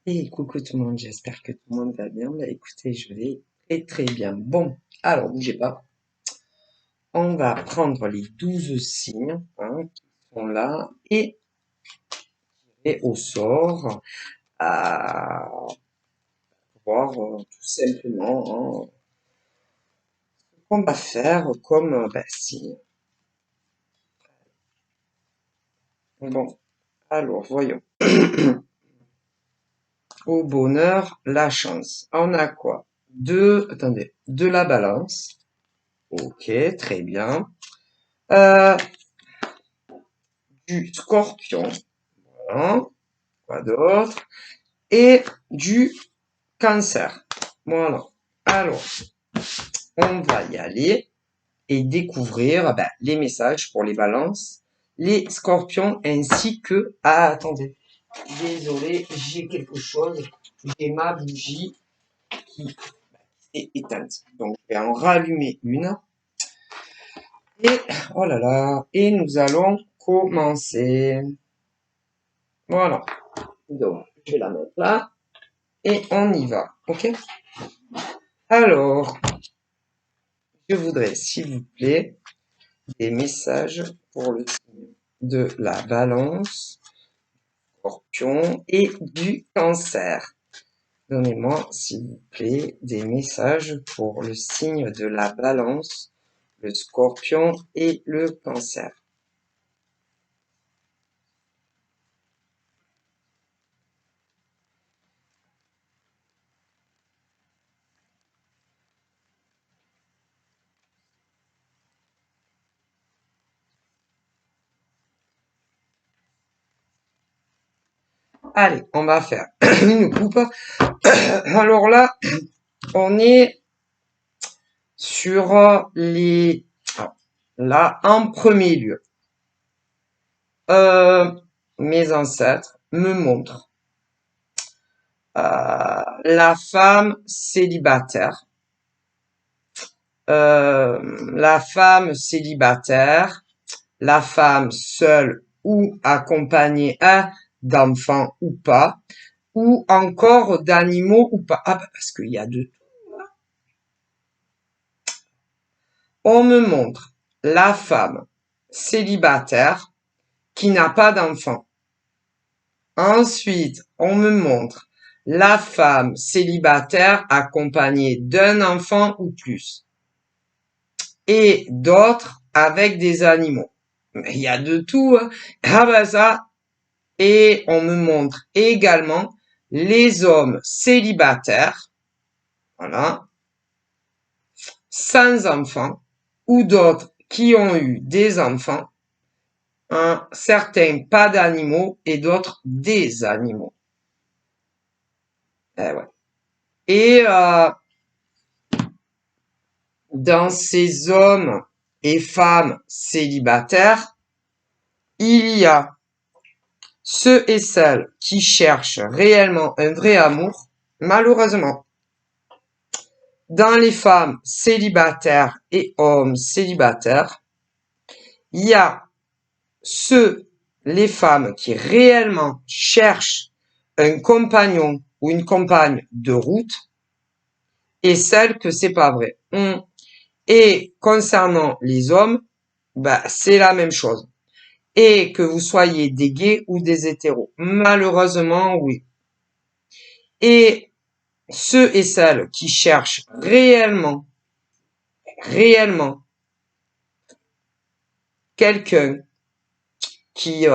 Et coucou tout le monde, j'espère que tout le monde va bien. Bah écoutez, je vais très très bien. Bon, alors bougez pas. On va prendre les 12 signes qui sont là et au sort à voir tout simplement ce qu'on va faire comme signe. Bon, alors voyons. Au bonheur, la chance. On a quoi? Attendez, de la balance. Ok, très bien. Euh, du scorpion. Voilà. Quoi d'autre? Et du cancer. Voilà. Alors, on va y aller et découvrir les messages pour les balances, les scorpions ainsi que... Ah, attendez. Désolé, j'ai quelque chose. J'ai ma bougie qui est éteinte. Donc, je vais en rallumer une. Et, oh là là, et nous allons commencer. Voilà. Donc, je vais la mettre là. Et on y va. OK? Alors, je voudrais, s'il vous plaît, des messages pour le signe de la balance, scorpion et du cancer. Donnez-moi, s'il vous plaît, des messages pour le signe de la balance, le scorpion et le cancer. Allez, on va faire une coupe. Alors là, on est sur les... Là, en premier lieu, mes ancêtres me montrent la femme célibataire, la femme célibataire, la femme seule ou accompagnée d'enfants ou pas, ou encore d'animaux ou pas. Ah, parce qu'il y a deux. On me montre la femme célibataire qui n'a pas d'enfant. Ensuite, on me montre la femme célibataire accompagnée d'un enfant ou plus. Et d'autres avec des animaux. Mais il y a de tout, hein. Ah ben ça. Et on me montre également les hommes célibataires, voilà, sans enfants, ou d'autres qui ont eu des enfants, hein, certains pas d'animaux et d'autres des animaux. Eh ouais. Et dans ces hommes et femmes célibataires, il y a ceux et celles qui cherchent réellement un vrai amour. Malheureusement, dans les femmes célibataires et hommes célibataires, il y a les femmes qui réellement cherchent un compagnon ou une compagne de route et celles que c'est pas vrai. Et concernant les hommes, c'est la même chose. Et que vous soyez des gays ou des hétéros. Malheureusement, oui. Et ceux et celles qui cherchent réellement quelqu'un qui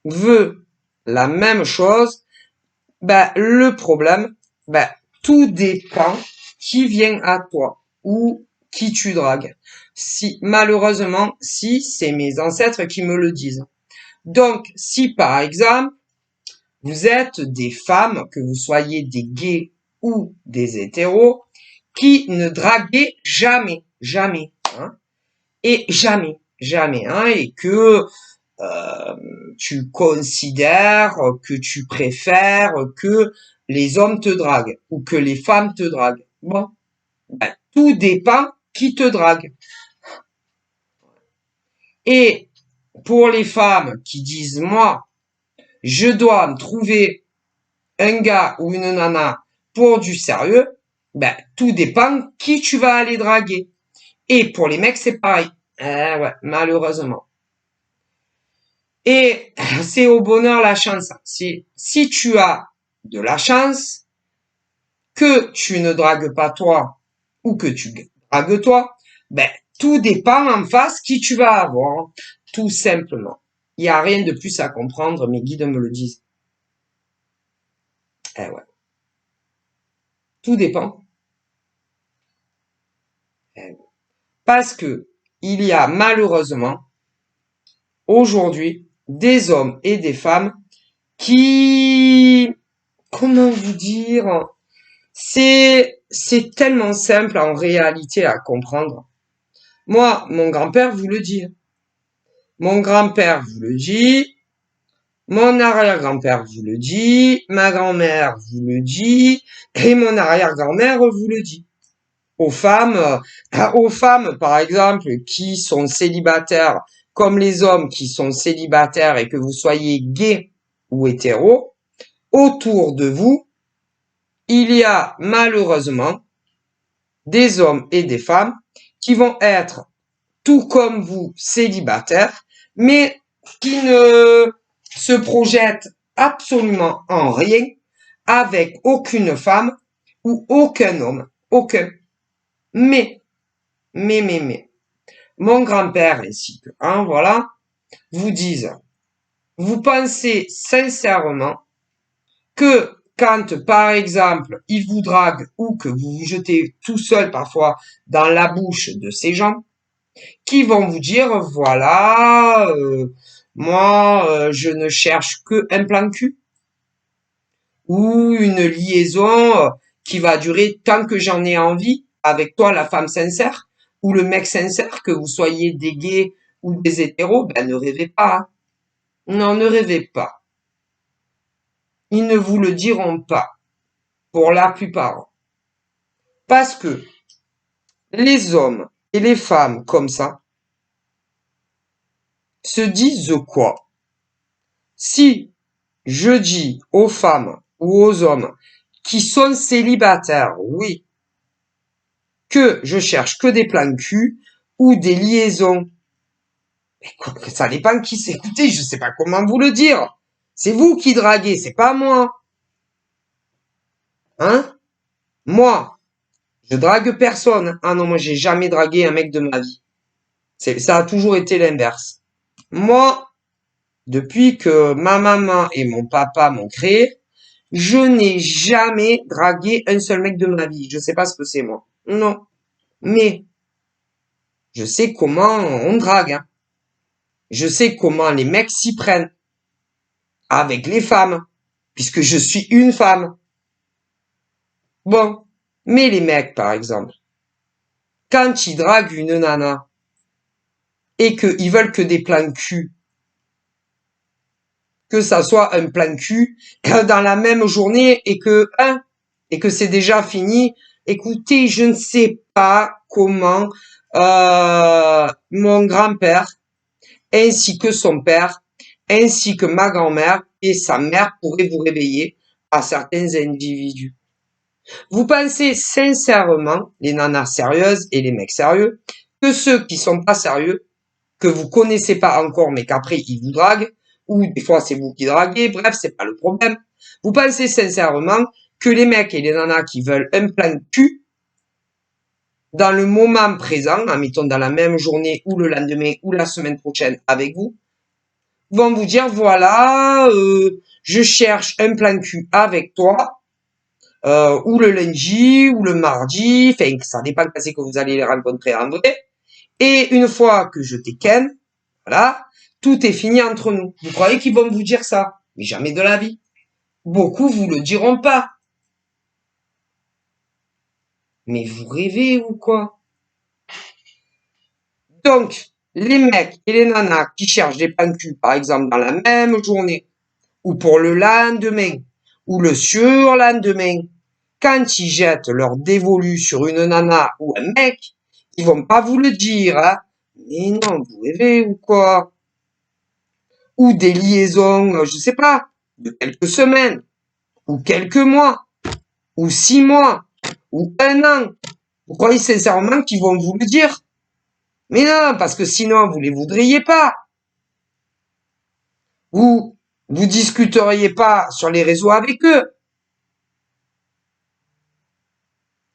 veut la même chose, le problème, tout dépend qui vient à toi ou qui tu dragues. Si malheureusement, si c'est mes ancêtres qui me le disent. Donc, si par exemple, vous êtes des femmes, que vous soyez des gays ou des hétéros, qui ne draguez jamais, jamais, hein, et jamais, hein, et que tu considères, que tu préfères que les hommes te draguent ou que les femmes te draguent. Bon, tout dépend qui te drague. Et pour les femmes qui disent moi, je dois me trouver un gars ou une nana pour du sérieux, ben, tout dépend qui tu vas aller draguer. Et pour les mecs, c'est pareil. Eh ouais, malheureusement. Et c'est au bonheur la chance. Si tu as de la chance, que tu ne dragues pas toi ou que tu dragues toi, ben, tout dépend en face qui tu vas avoir. Tout simplement. Il n'y a rien de plus à comprendre, mes guides me le disent. Eh ouais. Tout dépend. Eh ouais. Parce que il y a malheureusement aujourd'hui des hommes et des femmes qui, comment vous dire, c'est tellement simple en réalité à comprendre. Moi, mon grand-père vous le dit. Mon grand-père vous le dit. Mon arrière-grand-père vous le dit. Ma grand-mère vous le dit. Et mon arrière-grand-mère vous le dit. Aux femmes, par exemple, qui sont célibataires, comme les hommes qui sont célibataires et que vous soyez gay ou hétéro, autour de vous, il y a malheureusement des hommes et des femmes qui vont être tout comme vous célibataires, mais qui ne se projettent absolument en rien avec aucune femme ou aucun homme, aucun. Mais, mon grand-père ainsi que, voilà, vous disent, vous pensez sincèrement que quand, par exemple, il vous drague ou que vous vous jetez tout seul parfois dans la bouche de ces gens, qui vont vous dire, voilà, moi, je ne cherche que un plan cul ou une liaison qui va durer tant que j'en ai envie avec toi, la femme sincère, ou le mec sincère, que vous soyez des gays ou des hétéros, ben ne rêvez pas. Hein. Non, ne rêvez pas. Ils ne vous le diront pas, pour la plupart. Parce que les hommes et les femmes comme ça se disent quoi? Si je dis aux femmes ou aux hommes qui sont célibataires, oui, que je cherche que des plans cul ou des liaisons. Ça dépend qui c'est. Écoutez, je sais pas comment vous le dire. C'est vous qui draguez, c'est pas moi. Hein? Moi, je drague personne. Ah non, moi j'ai jamais dragué un mec de ma vie. Ça a toujours été l'inverse. Moi, depuis que ma maman et mon papa m'ont créé, je n'ai jamais dragué un seul mec de ma vie. Je sais pas ce que c'est moi. Non. Mais je sais comment on drague. Hein. Je sais comment les mecs s'y prennent avec les femmes, puisque je suis une femme. Bon, mais les mecs, par exemple, quand ils draguent une nana et qu'ils veulent que des plans cul, que ça soit un plan cul dans la même journée et que c'est déjà fini. Écoutez, je ne sais pas comment mon grand-père ainsi que son père, ainsi que ma grand-mère et sa mère pourraient vous réveiller à certains individus. Vous pensez sincèrement, les nanas sérieuses et les mecs sérieux, que ceux qui sont pas sérieux, que vous connaissez pas encore mais qu'après ils vous draguent, ou des fois c'est vous qui draguez, bref, c'est pas le problème. Vous pensez sincèrement que les mecs et les nanas qui veulent un plan cul, dans le moment présent, admettons dans la même journée ou le lendemain ou la semaine prochaine avec vous, vont vous dire voilà, je cherche un plan cul avec toi, ou le lundi, ou le mardi, enfin ça dépend quand c'est que vous allez les rencontrer en vrai. Et une fois que je t'ai ken, voilà, tout est fini entre nous. Vous croyez qu'ils vont vous dire ça? Mais jamais de la vie. Beaucoup vous le diront pas. Mais vous rêvez ou quoi? Donc, les mecs et les nanas qui cherchent des plans cul, par exemple, dans la même journée, ou pour le lendemain, ou le surlendemain, quand ils jettent leur dévolu sur une nana ou un mec, ils vont pas vous le dire, hein. Mais non, vous rêvez ou quoi? Ou des liaisons, je sais pas, de quelques semaines, ou quelques mois, ou 6 mois, ou 1 an. Vous croyez sincèrement qu'ils vont vous le dire? Mais non, parce que sinon, vous les voudriez pas. Vous discuteriez pas sur les réseaux avec eux.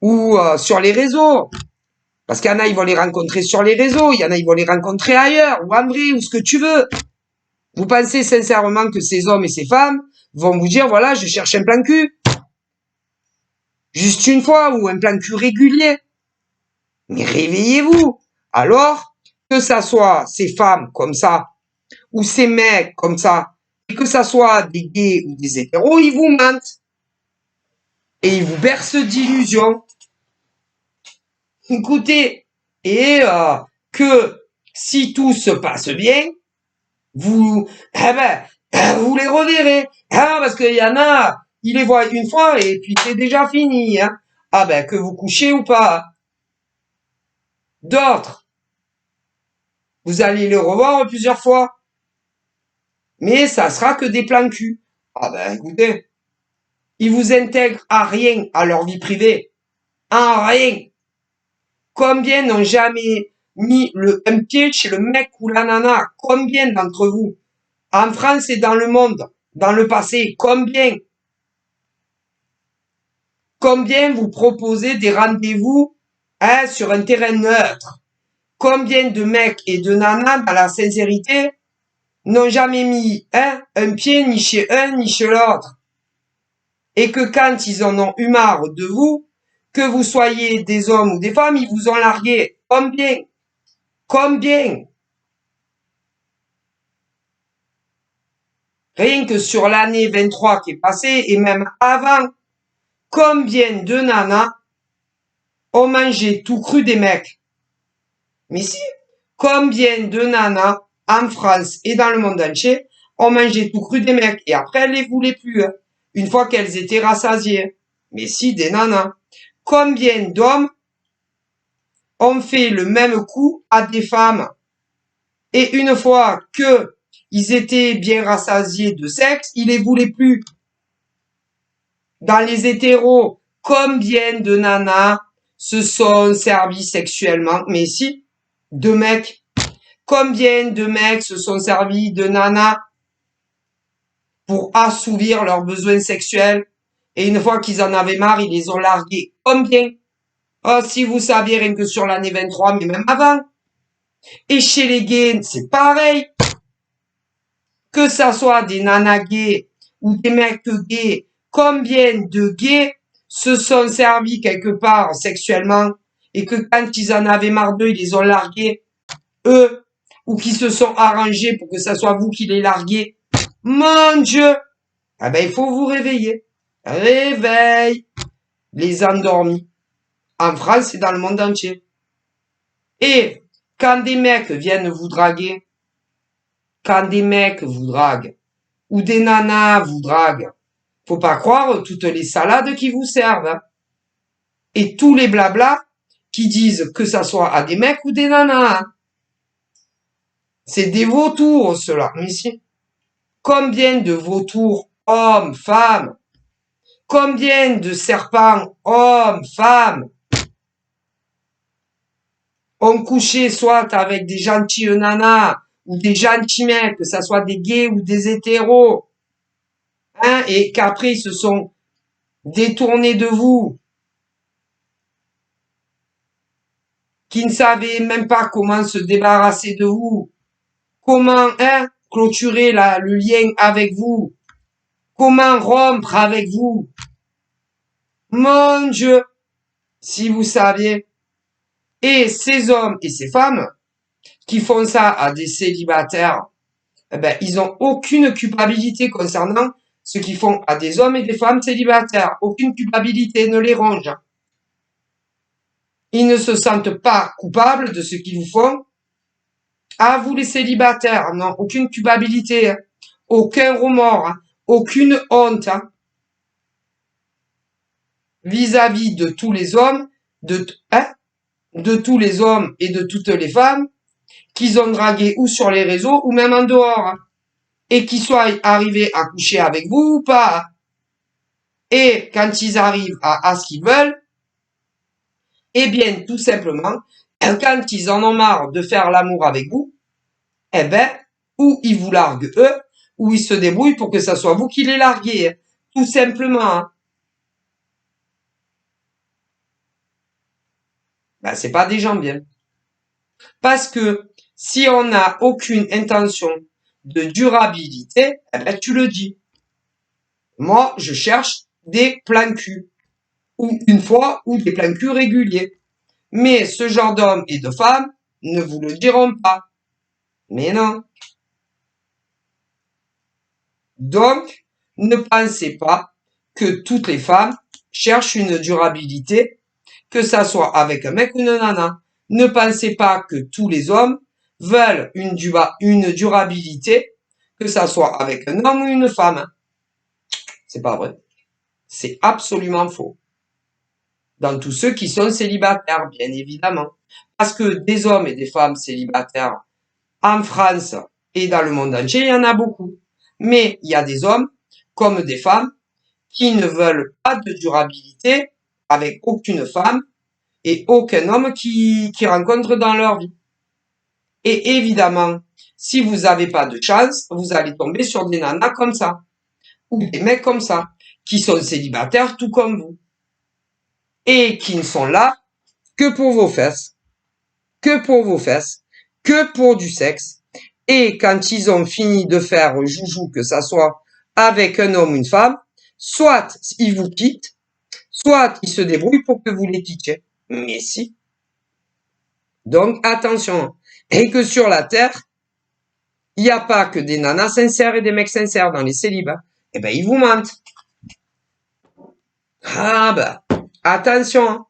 Ou sur les réseaux. Parce qu'il y en a, ils vont les rencontrer sur les réseaux. Il y en a, ils vont les rencontrer ailleurs, ou en vrai, ou ce que tu veux. Vous pensez sincèrement que ces hommes et ces femmes vont vous dire, voilà, je cherche un plan cul. Juste une fois, ou un plan cul régulier. Mais réveillez-vous. Alors, que ça soit ces femmes comme ça, ou ces mecs comme ça, et que ça soit des gays ou des hétéros, ils vous mentent. Et ils vous bercent d'illusions. Écoutez, et que si tout se passe bien, vous, vous les reverrez. Hein, parce qu'il y en a, ils les voient une fois et puis c'est déjà fini. Hein. Ah ben, que vous couchez ou pas. D'autres, vous allez les revoir plusieurs fois. Mais ça sera que des plans cul. Ah ben, écoutez, ils vous intègrent à rien à leur vie privée. En rien. Combien n'ont jamais mis un pied chez le mec ou la nana? Combien d'entre vous? En France et dans le monde, dans le passé, combien? Combien vous proposez des rendez-vous sur un terrain neutre? Combien de mecs et de nanas, dans la sincérité, n'ont jamais mis un pied ni chez un ni chez l'autre? Et que quand ils en ont eu marre de vous, que vous soyez des hommes ou des femmes, ils vous ont largué. Combien? Combien? Rien que sur l'année 23 qui est passée, et même avant, combien de nanas ont mangé tout cru des mecs? Mais si, combien de nanas en France et dans le monde entier ont mangé tout cru des mecs et après elles les voulaient plus, hein, une fois qu'elles étaient rassasiées? Mais si, des nanas. Combien d'hommes ont fait le même coup à des femmes et une fois que ils étaient bien rassasiés de sexe, ils les voulaient plus? Dans les hétéros, combien de nanas se sont servis sexuellement? Mais si, de mecs. Combien de mecs se sont servis de nanas pour assouvir leurs besoins sexuels? Et une fois qu'ils en avaient marre, ils les ont largués. Combien? Oh, si vous saviez rien que sur l'année 23, mais même avant. Et chez les gays, c'est pareil. Que ça soit des nanas gays ou des mecs gays, combien de gays se sont servis quelque part sexuellement et que quand ils en avaient marre d'eux, ils les ont largués, eux, ou qui se sont arrangés pour que ça soit vous qui les larguiez? Mon Dieu! Ah ben, il faut vous réveiller. Réveille les endormis. En France et dans le monde entier. Et quand des mecs viennent vous draguer, quand des mecs vous draguent, ou des nanas vous draguent, faut pas croire toutes les salades qui vous servent. Hein. Et tous les blablas qui disent que ça soit à des mecs ou des nanas. Hein. C'est des vautours, ceux-là. Mais si. Combien de vautours, hommes, femmes, combien de serpents, hommes, femmes, ont couché soit avec des gentils nanas ou des gentils mecs, que ça soit des gays ou des hétéros, hein, et qu'après ils se sont détournés de vous, qui ne savaient même pas comment se débarrasser de vous, comment clôturer le lien avec vous, comment rompre avec vous. Mon Dieu, si vous saviez. Et ces hommes et ces femmes qui font ça à des célibataires, eh ben, ils ont aucune culpabilité concernant ce qu'ils font à des hommes et des femmes célibataires. Aucune culpabilité ne les ronge. Ils ne se sentent pas coupables de ce qu'ils vous font. Ah, vous les célibataires, non, aucune culpabilité, hein. Aucun remords, hein. Aucune honte hein. Vis-à-vis de tous les hommes, de tous les hommes et de toutes les femmes qu'ils ont dragués ou sur les réseaux ou même en dehors. Hein. et qu'ils soient arrivés à coucher avec vous ou pas. Et quand ils arrivent à ce qu'ils veulent, eh bien, tout simplement, quand ils en ont marre de faire l'amour avec vous, eh ben, ou ils vous larguent eux, ou ils se débrouillent pour que ça soit vous qui les larguez. Tout simplement. Hein. Ben, c'est pas des gens bien. Parce que si on n'a aucune intention de durabilité, eh ben, tu le dis. Moi, je cherche des plans cul. Ou une fois, ou des plans cul réguliers. Mais ce genre d'hommes et de femmes ne vous le diront pas. Mais non. Donc, ne pensez pas que toutes les femmes cherchent une durabilité, que ça soit avec un mec ou une nana. Ne pensez pas que tous les hommes veulent une durabilité, que ça soit avec un homme ou une femme. C'est pas vrai. C'est absolument faux. Dans tous ceux qui sont célibataires, bien évidemment. Parce que des hommes et des femmes célibataires en France et dans le monde entier, il y en a beaucoup. Mais il y a des hommes comme des femmes qui ne veulent pas de durabilité avec aucune femme et aucun homme qui rencontrent dans leur vie. Et évidemment, si vous n'avez pas de chance, vous allez tomber sur des nanas comme ça, ou des mecs comme ça, qui sont célibataires tout comme vous, et qui ne sont là que pour vos fesses, que pour vos fesses, que pour du sexe, et quand ils ont fini de faire joujou, que ça soit avec un homme ou une femme, soit ils vous quittent, soit ils se débrouillent pour que vous les quittiez. Mais si. Donc attention. Et que sur la Terre, il n'y a pas que des nanas sincères et des mecs sincères dans les célibats. Eh ben, ils vous mentent. Ah ben, attention.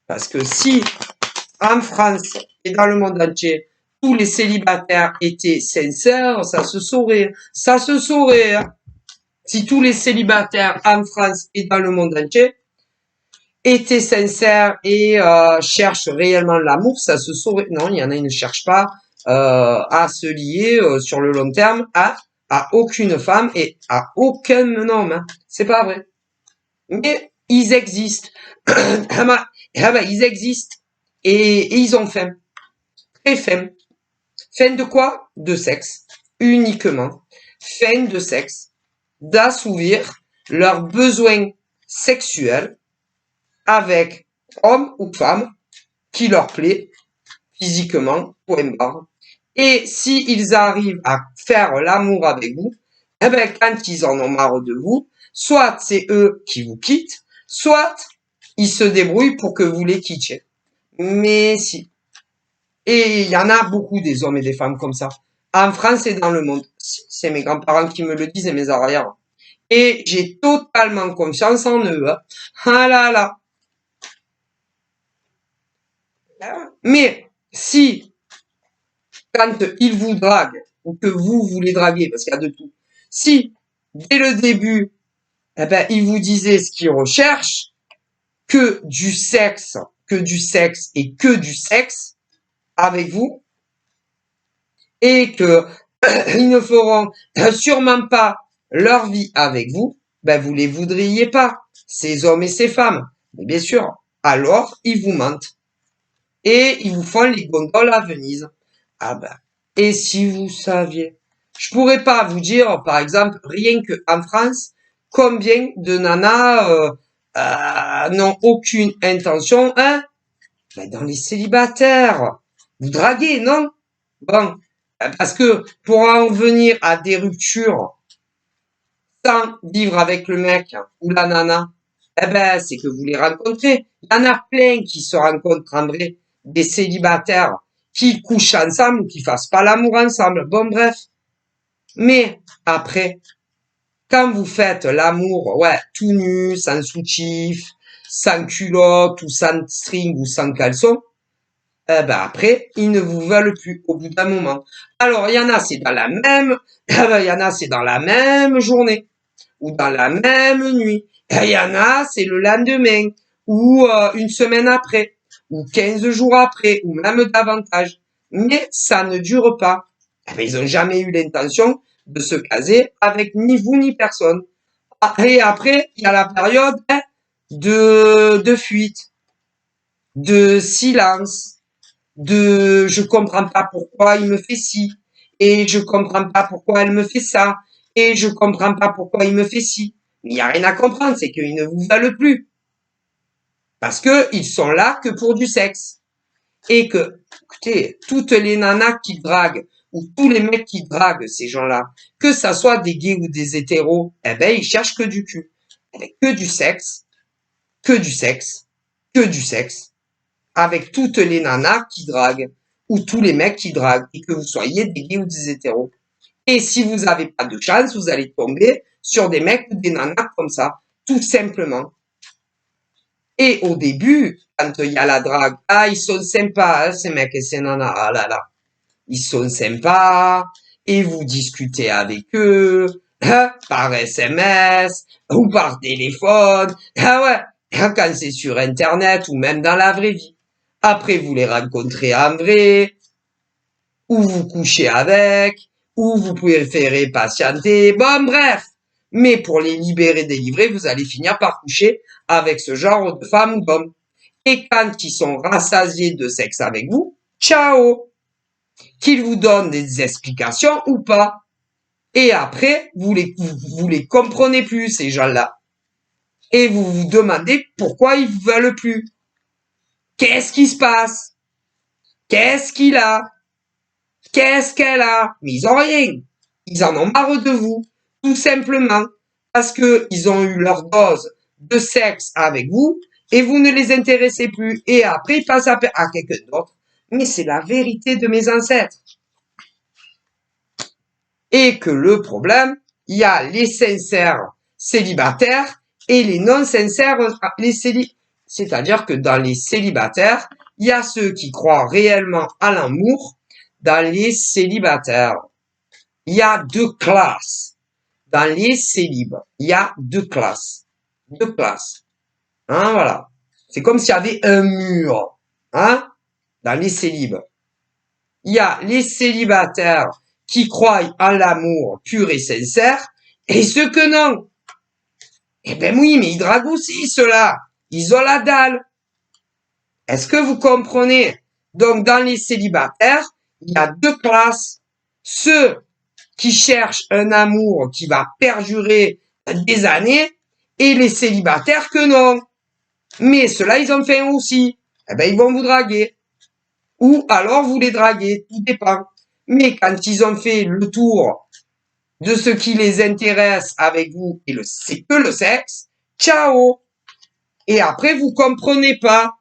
Parce que si, en France et dans le monde entier, tous les célibataires étaient sincères, ça se saurait. Ça se saurait. Hein. Si tous les célibataires en France et dans le monde entier étaient sincères et cherchent réellement l'amour, ça se saurait. Non, il y en a, ils ne cherchent pas à se lier sur le long terme à aucune femme et à aucun homme. Hein. C'est pas vrai. Mais ils existent. Ils existent et ils ont faim. Très faim. Faim de quoi? De sexe. Uniquement. Faim de sexe. D'assouvir leurs besoins sexuels avec homme ou femme qui leur plaît physiquement, point barre. Et s'ils arrivent à faire l'amour avec vous, eh ben, quand ils en ont marre de vous, soit c'est eux qui vous quittent, soit ils se débrouillent pour que vous les quittiez. Mais si. Et il y en a beaucoup des hommes et des femmes comme ça. En France et dans le monde. C'est mes grands-parents qui me le disent et mes arrières. Et j'ai totalement confiance en eux. Hein. Ah là là. Mais si, quand ils vous draguent, ou que vous les draguez, parce qu'il y a de tout, si, dès le début, eh ben, ils vous disaient ce qu'ils recherchent, que du sexe et que du sexe avec vous, et que ils ne feront sûrement pas leur vie avec vous, ben vous les voudriez pas, ces hommes et ces femmes. Mais bien sûr, alors ils vous mentent. Et ils vous font les gondoles à Venise. Ah ben, et si vous saviez, je pourrais pas vous dire, par exemple, rien que en France, combien de nanas n'ont aucune intention, hein, ben dans les célibataires. Vous draguez, non? Bon, parce que pour en venir à des ruptures sans vivre avec le mec ou la nana, eh ben, c'est que vous les rencontrez. Il y en a plein qui se rencontrent en vrai, des célibataires qui couchent ensemble ou qui fassent pas l'amour ensemble. Bon, bref. Mais après, quand vous faites l'amour, ouais, tout nu, sans soutif, sans culotte ou sans string ou sans caleçon, eh ben après, ils ne vous veulent plus au bout d'un moment. Alors, il y en a, c'est dans la même, il y en a, c'est dans la même journée ou dans la même nuit. Il y en a, c'est le lendemain ou une semaine après ou 15 jours après ou même davantage. Mais ça ne dure pas. Eh ben, ils ont jamais eu l'intention de se caser avec ni vous ni personne. Et après, il y a la période de fuite, de silence, de je comprends pas pourquoi il me fait ci, et je comprends pas pourquoi elle me fait ça, et je comprends pas pourquoi il me fait ci. Mais il n'y a rien à comprendre, c'est qu'ils ne vous valent plus. Parce que ils sont là que pour du sexe. Et que, écoutez, toutes les nanas qui draguent, ou tous les mecs qui draguent ces gens-là, que ça soit des gays ou des hétéros, eh ben, ils cherchent que du cul. Avec que du sexe, que du sexe, que du sexe. Avec toutes les nanas qui draguent, ou tous les mecs qui draguent, et que vous soyez des gays ou des hétéros. Et si vous avez pas de chance, vous allez tomber sur des mecs ou des nanas comme ça. Tout simplement. Et au début, quand il y a la drague, ah, ils sont sympas, hein, ces mecs et ces nanas, ah là là. Ils sont sympas, et vous discutez avec eux, hein, par SMS, ou par téléphone, ah ouais, hein, quand c'est sur Internet, ou même dans la vraie vie. Après, vous les rencontrez en vrai, ou vous couchez avec, ou vous préférez patienter, bon bref. Mais pour les libérer, délivrer, vous allez finir par coucher avec ce genre de femme ou d'homme. Et quand ils sont rassasiés de sexe avec vous, ciao! Qu'ils vous donnent des explications ou pas. Et après, vous les comprenez plus, ces gens-là. Et vous vous demandez pourquoi ils vous veulent plus. Qu'est-ce qui se passe? Qu'est-ce qu'il a? Qu'est-ce qu'elle a? Mais ils ont rien. Ils en ont marre de vous. Tout simplement. Parce que ils ont eu leur dose de sexe avec vous et vous ne les intéressez plus. Et après, ils passent à quelqu'un d'autre. Mais c'est la vérité de mes ancêtres. Et que le problème, il y a les sincères célibataires et les non sincères, c'est-à-dire que dans les célibataires, il y a ceux qui croient réellement à l'amour. Dans les célibataires, il y a deux classes. Dans les célibes, il y a deux classes. Deux classes. Hein, voilà. C'est comme s'il y avait un mur. Hein, dans les célibes. Il y a les célibataires qui croient en l'amour pur et sincère, et ceux que non. Eh ben oui, mais ils draguent aussi, ceux-là. Ils ont la dalle. Est-ce que vous comprenez? Donc, dans les célibataires, il y a deux classes. Ceux qui cherchent un amour qui va perdurer des années, et les célibataires que non. Mais ceux-là, ils ont faim aussi. Eh ben, ils vont vous draguer. Ou alors vous les draguez, tout dépend. Mais quand ils ont fait le tour de ce qui les intéresse avec vous, et c'est que le sexe, ciao. Et après, vous comprenez pas.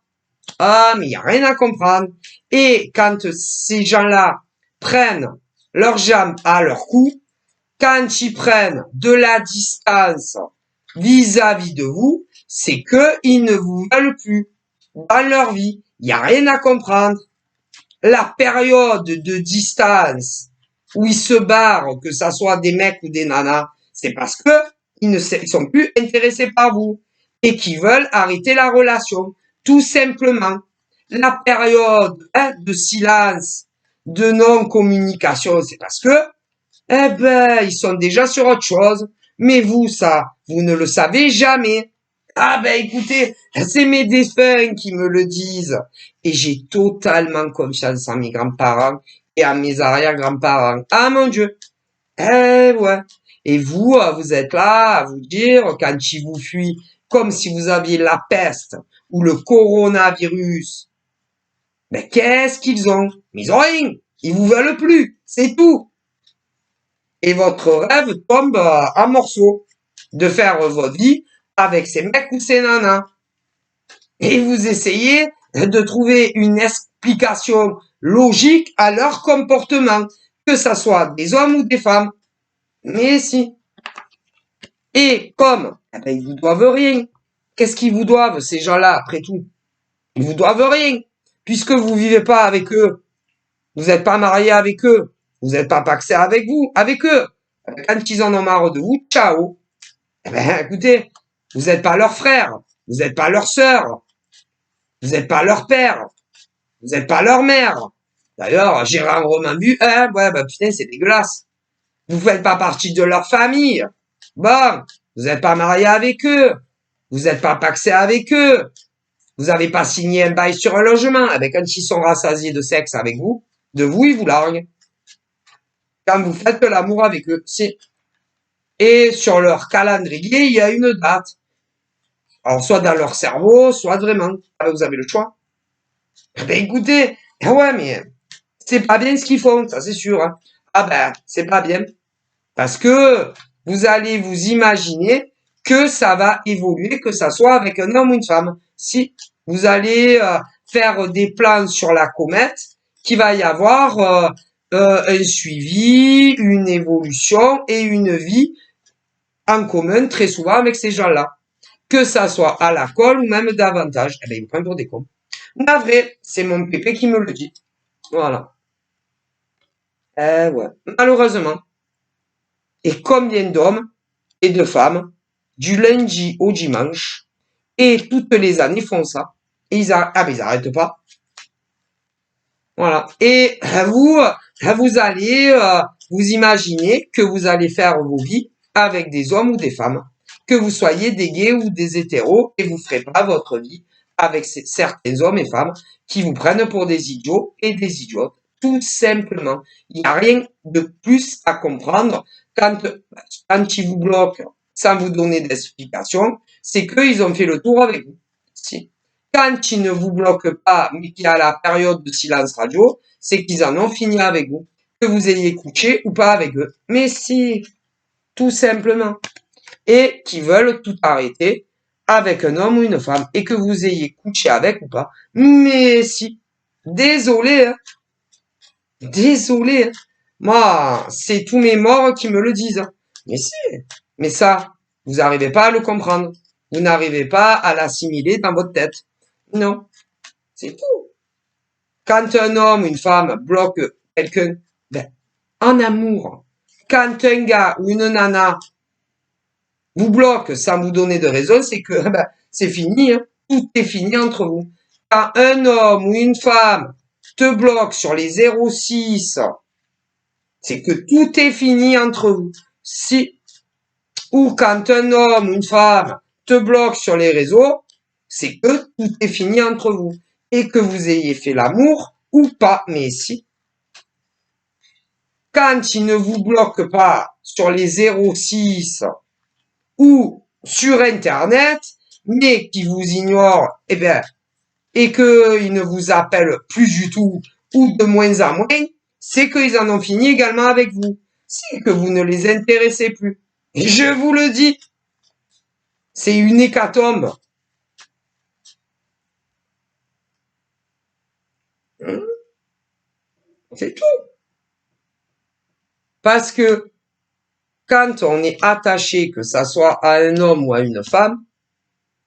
Ah, mais il n'y a rien à comprendre. Et quand ces gens-là prennent leurs jambes à leur cou, quand ils prennent de la distance vis-à-vis de vous, c'est que ils ne vous veulent plus dans leur vie. Il n'y a rien à comprendre. La période de distance où ils se barrent, que ça soit des mecs ou des nanas, c'est parce que ils sont plus intéressés par vous et qu'ils veulent arrêter la relation, tout simplement. La période de silence, de non-communication, c'est parce que, eh ben, ils sont déjà sur autre chose. Mais vous, ça, vous ne le savez jamais. Ah ben écoutez, c'est mes défunts qui me le disent. Et j'ai totalement confiance en mes grands-parents et en mes arrière-grands-parents. Ah mon Dieu. Eh ouais. Et vous, vous êtes là à vous dire, quand ils vous fuient, comme si vous aviez la peste ou le coronavirus. Mais qu'est-ce qu'ils ont? Mais ils ont rien. Ils vous veulent plus. C'est tout. Et votre rêve tombe en morceaux de faire votre vie avec ces mecs ou ces nanas. Et vous essayez de trouver une explication logique à leur comportement, que ça soit des hommes ou des femmes. Mais si. Et comme, eh ben, ils vous doivent rien. Qu'est-ce qu'ils vous doivent, ces gens-là, après tout? Ils vous doivent rien. Puisque vous vivez pas avec eux. Vous n'êtes pas marié avec eux. Vous n'êtes pas paxé avec eux. Quand ils en ont marre de vous, ciao. Eh ben, écoutez, vous n'êtes pas leur frère. Vous n'êtes pas leur sœur. Vous n'êtes pas leur père. Vous n'êtes pas leur mère. D'ailleurs, Gérard Romain-Bu, ouais, bah putain, c'est dégueulasse. Vous faites pas partie de leur famille. Bon, vous n'êtes pas marié avec eux. Vous n'êtes pas paxé avec eux. Vous n'avez pas signé un bail sur un logement. Avec un ils sont rassasiés de sexe avec vous, de vous, ils vous larguent. Quand vous faites l'amour avec eux, c'est... Et sur leur calendrier, il y a une date. Alors, soit dans leur cerveau, soit vraiment. Vous avez le choix. Ben écoutez, ouais, mais c'est pas bien ce qu'ils font, ça c'est sûr. Hein. Ah ben, c'est pas bien. Parce que vous allez vous imaginer que ça va évoluer, que ça soit avec un homme ou une femme. Si vous allez faire des plans sur la comète, qu'il va y avoir un suivi, une évolution et une vie en commun très souvent avec ces gens-là. Que ça soit à la colle ou même davantage. Eh ben, ils vous prennent pour des cons. Navré, c'est mon pépé qui me le dit. Voilà. Eh ouais. Malheureusement. Et combien d'hommes et de femmes, du lundi au dimanche, et toutes les années font ça. Et ils arrêtent pas. Voilà. Et vous allez vous imaginer que vous allez faire vos vies avec des hommes ou des femmes, que vous soyez des gays ou des hétéros, et vous ferez pas votre vie avec certains hommes et femmes qui vous prennent pour des idiots et des idiotes. Tout simplement. Il n'y a rien de plus à comprendre quand ils vous bloquent sans vous donner d'explication, c'est qu'ils ont fait le tour avec vous. Si. Quand ils ne vous bloquent pas, mais qu'il y a la période de silence radio, c'est qu'ils en ont fini avec vous. Que vous ayez couché ou pas avec eux. Mais si, tout simplement. Et qu'ils veulent tout arrêter avec un homme ou une femme. Et que vous ayez couché avec ou pas. Mais si. Désolé, hein. Désolé. Hein. Moi, c'est tous mes morts qui me le disent. Hein. Mais si. Mais ça, vous n'arrivez pas à le comprendre. Vous n'arrivez pas à l'assimiler dans votre tête. Non. C'est tout. Quand un homme ou une femme bloque quelqu'un, ben, en amour, quand un gars ou une nana vous bloque sans vous donner de raison, c'est que ben, c'est fini. Hein. Tout est fini entre vous. Quand un homme ou une femme te bloque sur les 06, c'est que tout est fini entre vous. Si, ou quand un homme ou une femme te bloque sur les réseaux, c'est que tout est fini entre vous. Et que vous ayez fait l'amour ou pas. Mais si. Quand il ne vous bloque pas sur les 06 ou sur Internet, mais qui vous ignore, eh bien, et qu'il ne vous appelle plus du tout ou de moins en moins, c'est qu'ils en ont fini également avec vous. C'est que vous ne les intéressez plus. Et je vous le dis, c'est une hécatombe. C'est tout. Parce que quand on est attaché, que ça soit à un homme ou à une femme,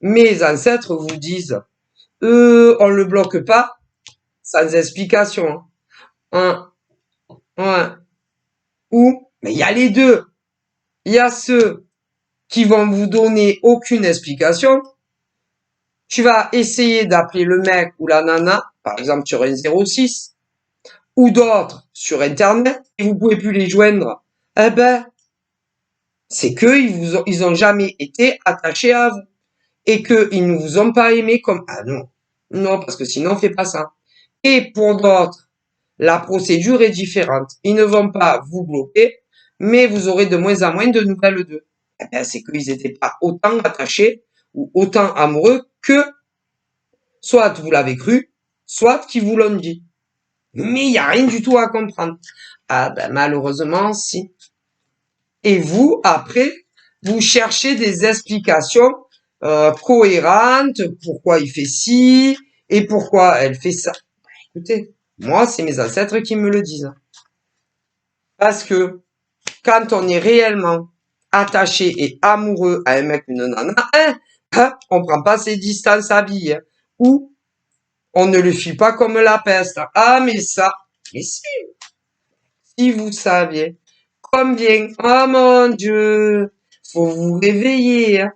mes ancêtres vous disent, on le bloque pas, sans explication. Hein. Ouais. Ou, mais il y a les deux. Il y a ceux qui vont vous donner aucune explication. Tu vas essayer d'appeler le mec ou la nana, par exemple sur un 06, ou d'autres sur Internet, et vous pouvez plus les joindre. Eh ben, c'est que ils ont jamais été attachés à vous. Et qu'ils ne vous ont pas aimé comme, ah non. Non, parce que sinon, on fait pas ça. Et pour d'autres, la procédure est différente. Ils ne vont pas vous bloquer, mais vous aurez de moins en moins de nouvelles d'eux. Eh ben, c'est qu'ils n'étaient pas autant attachés ou autant amoureux que soit vous l'avez cru, soit qu'ils vous l'ont dit. Mais il n'y a rien du tout à comprendre. Ah ben malheureusement, si. Et vous, après, vous cherchez des explications cohérentes, pourquoi il fait ci et pourquoi elle fait ça. Écoutez, moi, c'est mes ancêtres qui me le disent. Parce que quand on est réellement attaché et amoureux à un mec ou une nana, on prend pas ses distances à vie, hein, ou on ne le fuit pas comme la peste. Ah, mais ça, mais si vous saviez combien, oh mon Dieu, faut vous réveiller, hein.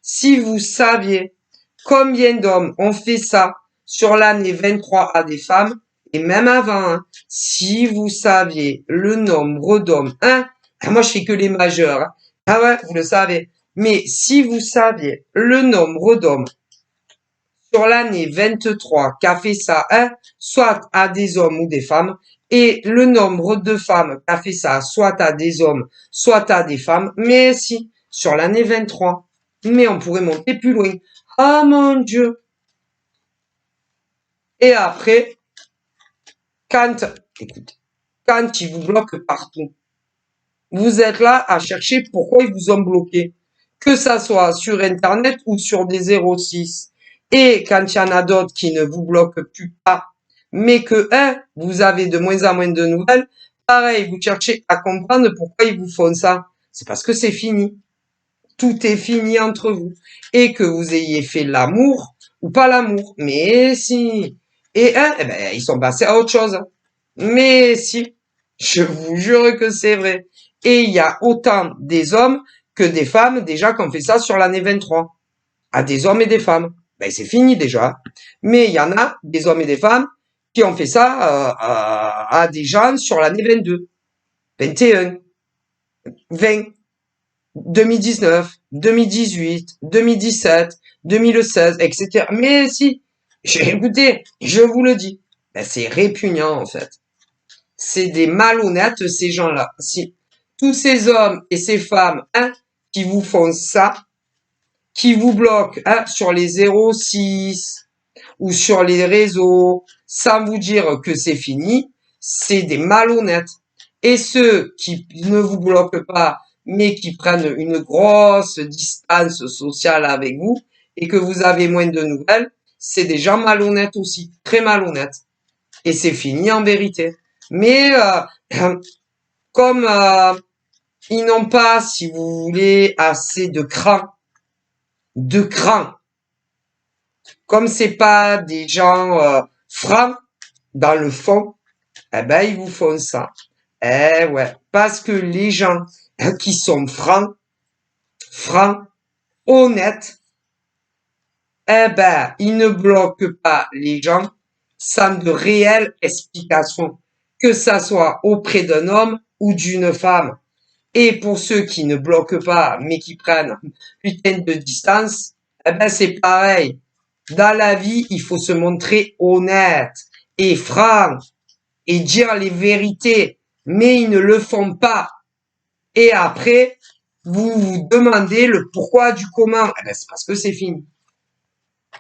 Si vous saviez combien d'hommes ont fait ça sur l'année 23 à des femmes, et même avant, hein, si vous saviez le nombre d'hommes, hein, moi, je fais que les majeurs, hein. Ah ouais, vous le savez. Mais si vous saviez le nombre d'hommes sur l'année 23 qu'a fait ça, hein, soit à des hommes ou des femmes, et le nombre de femmes qu'a fait ça, soit à des hommes, soit à des femmes, mais si, sur l'année 23. Mais on pourrait monter plus loin. Ah mon Dieu. Et après, quand, écoute, quand ils vous bloquent partout, vous êtes là à chercher pourquoi ils vous ont bloqué. Que ça soit sur Internet ou sur des 06. Et quand il y en a d'autres qui ne vous bloquent plus pas, mais que, vous avez de moins en moins de nouvelles, pareil, vous cherchez à comprendre pourquoi ils vous font ça. C'est parce que c'est fini. Tout est fini entre vous. Et que vous ayez fait l'amour ou pas l'amour. Mais si. Et eh ben, ils sont passés à autre chose. Mais si. Je vous jure que c'est vrai. Et il y a autant des hommes que des femmes déjà qui ont fait ça sur l'année 23. À des hommes et des femmes. Ben c'est fini déjà. Mais il y en a des hommes et des femmes qui ont fait ça à des gens sur l'année 22, 21, 20, 2019, 2018, 2017, 2016, etc. Mais si, écoutez, je vous le dis, ben c'est répugnant en fait. C'est des malhonnêtes ces gens-là. Si tous ces hommes et ces femmes, hein, qui vous font ça, qui vous bloquent, hein, sur les 06 ou sur les réseaux, sans vous dire que c'est fini, c'est des malhonnêtes. Et ceux qui ne vous bloquent pas, mais qui prennent une grosse distance sociale avec vous et que vous avez moins de nouvelles, c'est des gens malhonnêtes aussi, très malhonnêtes. Et c'est fini en vérité. Mais comme ils n'ont pas, si vous voulez, assez de cran, comme c'est pas des gens francs dans le fond, eh ben ils vous font ça. Eh ouais, parce que les gens qui sont francs, honnêtes, eh ben ils ne bloquent pas les gens sans de réelles explications, que ça soit auprès d'un homme ou d'une femme. Et pour ceux qui ne bloquent pas, mais qui prennent putain de distance, eh ben c'est pareil. Dans la vie, il faut se montrer honnête et franc et dire les vérités, mais ils ne le font pas. Et après, vous vous demandez le pourquoi du comment. Eh ben, c'est parce que c'est fini.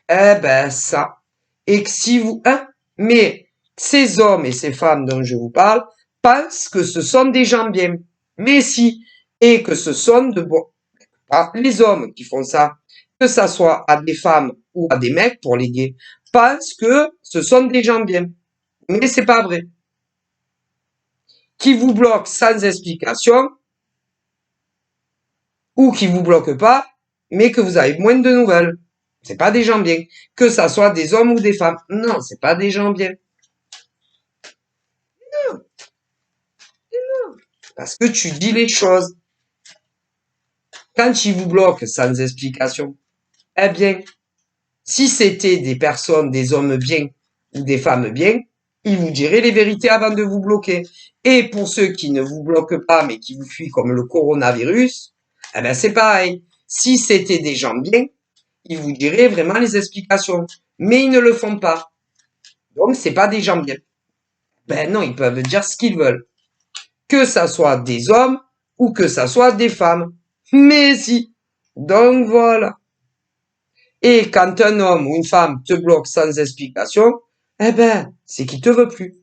Eh ben, ça. Et que si vous, hein, mais ces hommes et ces femmes dont je vous parle pensent que ce sont des gens bien. Mais si. Et que ce sont de bons. Ah, les hommes qui font ça, que ça soit à des femmes ou à des mecs pour les gays, pensent que ce sont des gens bien. Mais c'est pas vrai. Qui vous bloquent sans explication, ou qui vous bloquent pas, mais que vous avez moins de nouvelles. C'est pas des gens bien. Que ça soit des hommes ou des femmes. Non, c'est pas des gens bien. Non, non. Parce que tu dis les choses. Quand ils vous bloquent sans explication, eh bien, si c'était des personnes, des hommes bien ou des femmes bien, ils vous diraient les vérités avant de vous bloquer. Et pour ceux qui ne vous bloquent pas mais qui vous fuient comme le coronavirus, eh ben c'est pareil. Si c'était des gens bien, ils vous diraient vraiment les explications. Mais ils ne le font pas. Donc c'est pas des gens bien. Ben non, ils peuvent dire ce qu'ils veulent. Que ça soit des hommes ou que ça soit des femmes. Mais si. Donc voilà. Et quand un homme ou une femme te bloque sans explication, eh ben, c'est qu'il te veut plus.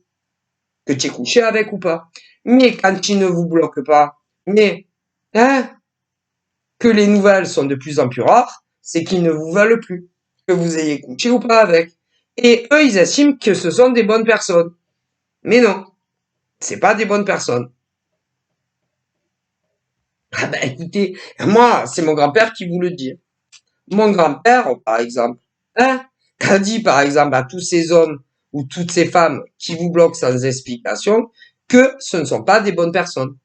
Que tu es couché avec ou pas. Mais quand il ne vous bloque pas, mais, hein, que les nouvelles sont de plus en plus rares, c'est qu'ils ne vous veulent plus. Que vous ayez couché ou pas avec. Et eux, ils estiment que ce sont des bonnes personnes. Mais non. C'est pas des bonnes personnes. Ah ben, écoutez, moi, c'est mon grand-père qui vous le dit. Mon grand-père, par exemple, hein, a dit, par exemple, à tous ces hommes ou toutes ces femmes qui vous bloquent sans explication que ce ne sont pas des bonnes personnes.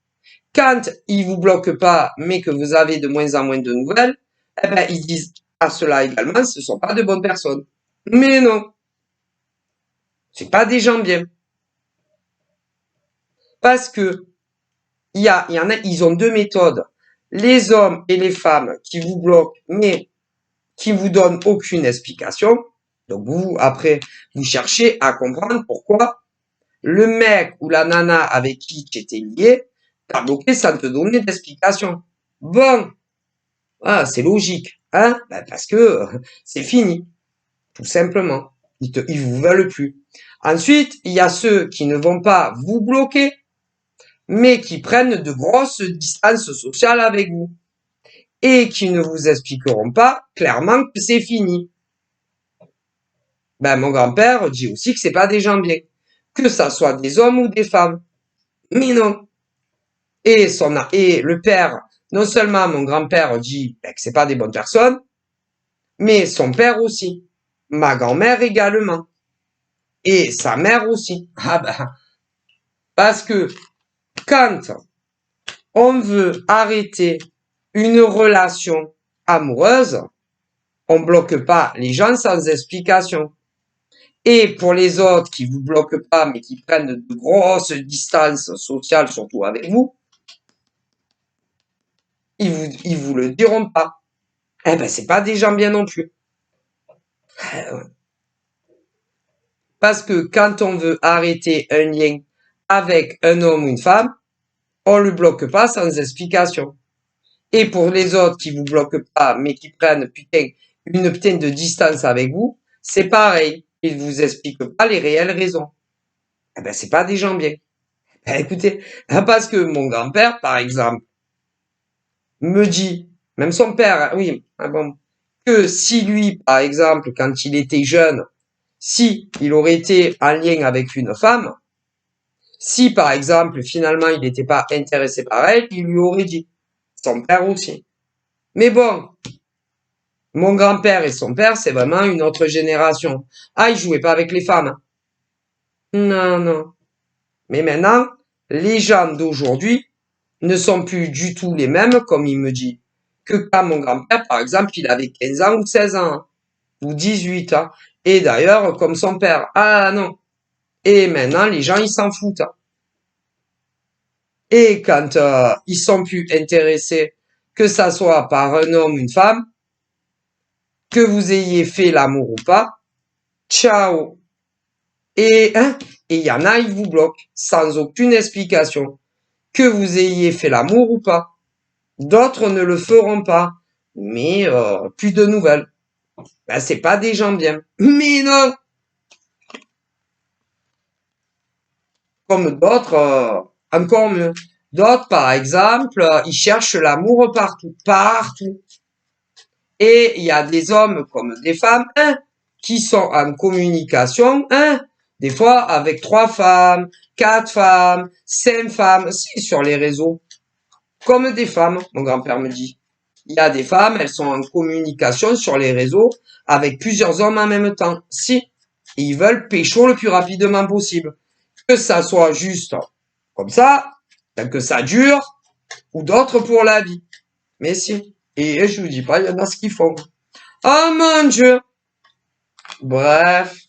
Quand ils vous bloquent pas, mais que vous avez de moins en moins de nouvelles, eh ben, ils disent à cela également, ce ne sont pas de bonnes personnes. Mais non, c'est pas des gens bien. Parce que il y en a, ils ont deux méthodes. Les hommes et les femmes qui vous bloquent, mais qui vous donnent aucune explication. Donc vous, après, vous cherchez à comprendre pourquoi le mec ou la nana avec qui tu étais lié t'a bloqué sans te donner d'explication. Bon, ah, c'est logique, hein? Ben parce que c'est fini, tout simplement. Ils vous veulent plus. Ensuite, il y a ceux qui ne vont pas vous bloquer, mais qui prennent de grosses distances sociales avec vous et qui ne vous expliqueront pas clairement que c'est fini. Ben, mon grand-père dit aussi que c'est pas des gens bien, que ça soit des hommes ou des femmes. Mais non. Et le père, non seulement mon grand-père dit ben, que c'est pas des bonnes personnes, mais son père aussi. Ma grand-mère également. Et sa mère aussi. Ah ben, parce que quand on veut arrêter une relation amoureuse, on bloque pas les gens sans explication. Et pour les autres qui vous bloquent pas, mais qui prennent de grosses distances sociales, surtout avec vous, ils vous le diront pas. Eh ben, c'est pas des gens bien non plus. Parce que quand on veut arrêter un lien avec un homme ou une femme, on le bloque pas sans explication. Et pour les autres qui vous bloquent pas, mais qui prennent une putain de distance avec vous, c'est pareil. Ils vous expliquent pas les réelles raisons. Eh ben, c'est pas des gens bien. Ben, écoutez, parce que mon grand-père, par exemple, me dit, même son père, oui, bon, que si lui, par exemple, quand il était jeune, si il aurait été en lien avec une femme, si par exemple, finalement, il n'était pas intéressé par elle, il lui aurait dit. Son père aussi. Mais bon, mon grand-père et son père, c'est vraiment une autre génération. Ah, ils jouaient pas avec les femmes. Non, non. Mais maintenant, les gens d'aujourd'hui ne sont plus du tout les mêmes, comme il me dit, que quand mon grand-père, par exemple, il avait 15 ans ou 16 ans, hein, ou 18 ans. Et d'ailleurs, comme son père. Ah non. Et maintenant, les gens, ils s'en foutent. Et quand ils sont plus intéressés, que ça soit par un homme ou une femme, que vous ayez fait l'amour ou pas, ciao. Et hein, et il y en a, ils vous bloquent sans aucune explication, que vous ayez fait l'amour ou pas. D'autres ne le feront pas, mais plus de nouvelles. Ben, c'est pas des gens bien. Mais non, comme d'autres, encore mieux. D'autres, par exemple, ils cherchent l'amour partout, partout. Et il y a des hommes comme des femmes, hein, qui sont en communication, hein, des fois avec 3 femmes, 4 femmes, 5 femmes, c'est sur les réseaux. Comme des femmes, mon grand-père me dit. Il y a des femmes, elles sont en communication sur les réseaux avec plusieurs hommes en même temps. Si, ils veulent pécho le plus rapidement possible. Que ça soit juste comme ça, que ça dure, ou d'autres pour la vie. Mais si. Et je vous dis pas, il y en a ce qu'ils font. Oh mon Dieu! Bref.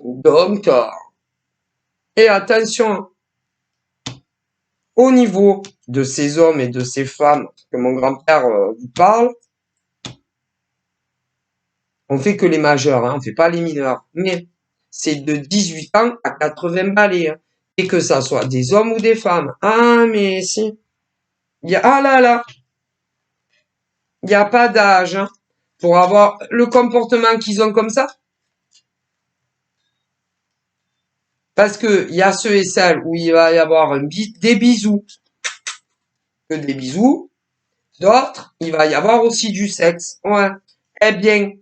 Donc, et attention, au niveau de ces hommes et de ces femmes que mon grand-père vous parle, on fait que les majeurs, hein, on fait pas les mineurs. Mais c'est de 18 ans à 80 balais. Hein, et que ça soit des hommes ou des femmes. Ah, mais si. Ah là là. Il n'y a pas d'âge hein, pour avoir le comportement qu'ils ont comme ça. Parce que il y a ceux et celles où il va y avoir des bisous. Que des bisous. D'autres, il va y avoir aussi du sexe. Ouais. Eh bien,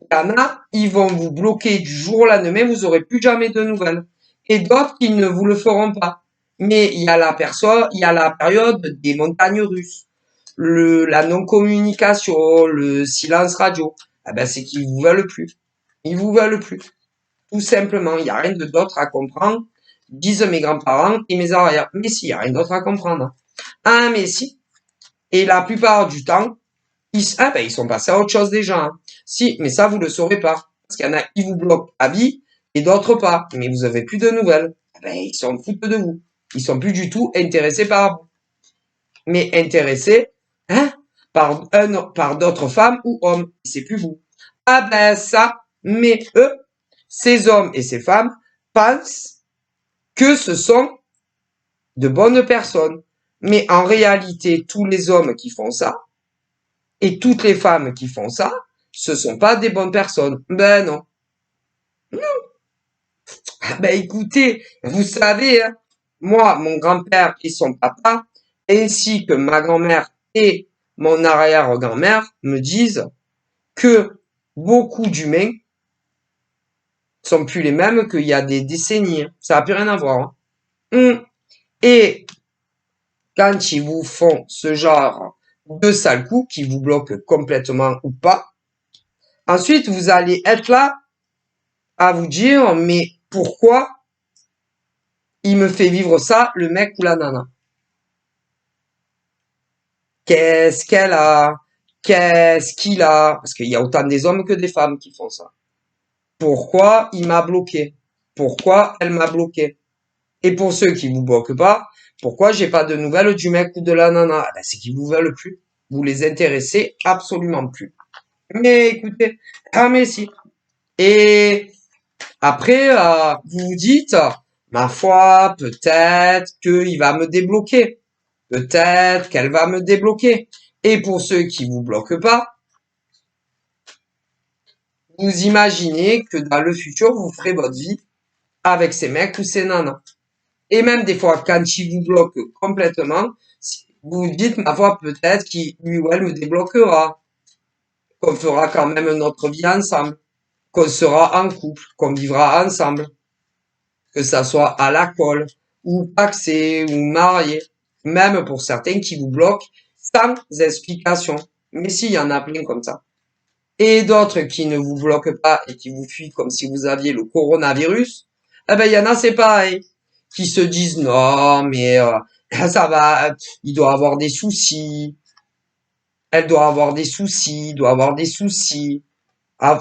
il y en a, ils vont vous bloquer du jour au lendemain, vous aurez plus jamais de nouvelles. Et d'autres qui ne vous le feront pas. Mais il y a il y a la période des montagnes russes. La non-communication, le silence radio. Ah ben, c'est qu'ils vous veulent plus. Ils vous veulent plus. Tout simplement. Il n'y a rien d'autre à comprendre. Disent mes grands-parents et mes arrières. Mais si, il n'y a rien d'autre à comprendre. Ah, mais si. Et la plupart du temps, ils sont passés à autre chose déjà. Hein. Si, mais ça, vous le saurez pas. Parce qu'il y en a qui vous bloquent à vie et d'autres pas. Mais vous avez plus de nouvelles. Ah ben, ils s'en foutent de vous. Ils sont plus du tout intéressés par vous. Mais intéressés, hein, par d'autres femmes ou hommes. C'est plus vous. Ah ben ça, mais eux, ces hommes et ces femmes, pensent que ce sont de bonnes personnes. Mais en réalité, tous les hommes qui font ça, et toutes les femmes qui font ça, ce sont pas des bonnes personnes. Ben non. Ben écoutez, vous savez, hein, moi, mon grand-père et son papa, ainsi que ma grand-mère et mon arrière-grand-mère me disent que beaucoup d'humains sont plus les mêmes qu'il y a des décennies. Ça n'a plus rien à voir. Hein. Et quand ils vous font ce genre de sale coup, qui vous bloquent complètement ou pas, ensuite vous allez être là à vous dire, mais pourquoi il me fait vivre ça, le mec ou la nana? Qu'est-ce qu'elle a? Qu'est-ce qu'il a? Parce qu'il y a autant des hommes que des femmes qui font ça. Pourquoi il m'a bloqué? Pourquoi elle m'a bloqué? Et pour ceux qui vous bloquent pas, pourquoi j'ai pas de nouvelles du mec ou de la nana? Ben, c'est qu'ils vous veulent plus. Vous les intéressez absolument plus. Mais écoutez, ah mais si. Et après, vous vous dites, ma foi, peut-être qu'il va me débloquer. Peut-être qu'elle va me débloquer. Et pour ceux qui vous bloquent pas, vous imaginez que dans le futur, vous ferez votre vie avec ces mecs ou ces nanas. Et même des fois, quand ils vous bloquent complètement, vous vous dites, ma foi, peut-être qu'il lui ou elle me débloquera. Qu'on fera quand même notre vie ensemble. Qu'on sera en couple. Qu'on vivra ensemble. Que ça soit à la colle, ou paxé, ou marié. Même pour certains qui vous bloquent sans explication. Mais si, il y en a plein comme ça. Et d'autres qui ne vous bloquent pas et qui vous fuient comme si vous aviez le coronavirus, eh ben, il y en a, c'est pareil, qui se disent, non, mais ça va, il doit avoir des soucis, elle doit avoir des soucis, doit avoir des soucis,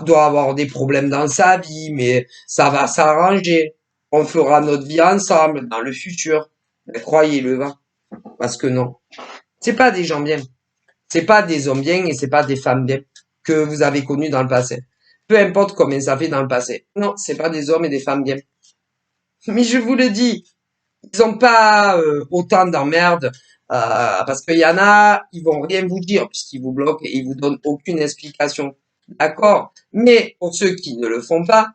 doit avoir des problèmes dans sa vie, mais ça va s'arranger. On fera notre vie ensemble dans le futur. Mais croyez-le, va. Parce que non. C'est pas des gens bien. C'est pas des hommes bien et c'est pas des femmes bien que vous avez connus dans le passé. Peu importe combien ça fait dans le passé. Non, c'est pas des hommes et des femmes bien. Mais je vous le dis, ils ont pas autant d'emmerdes parce qu'il y en a, ils vont rien vous dire puisqu'ils vous bloquent et ils vous donnent aucune explication. D'accord? Mais pour ceux qui ne le font pas,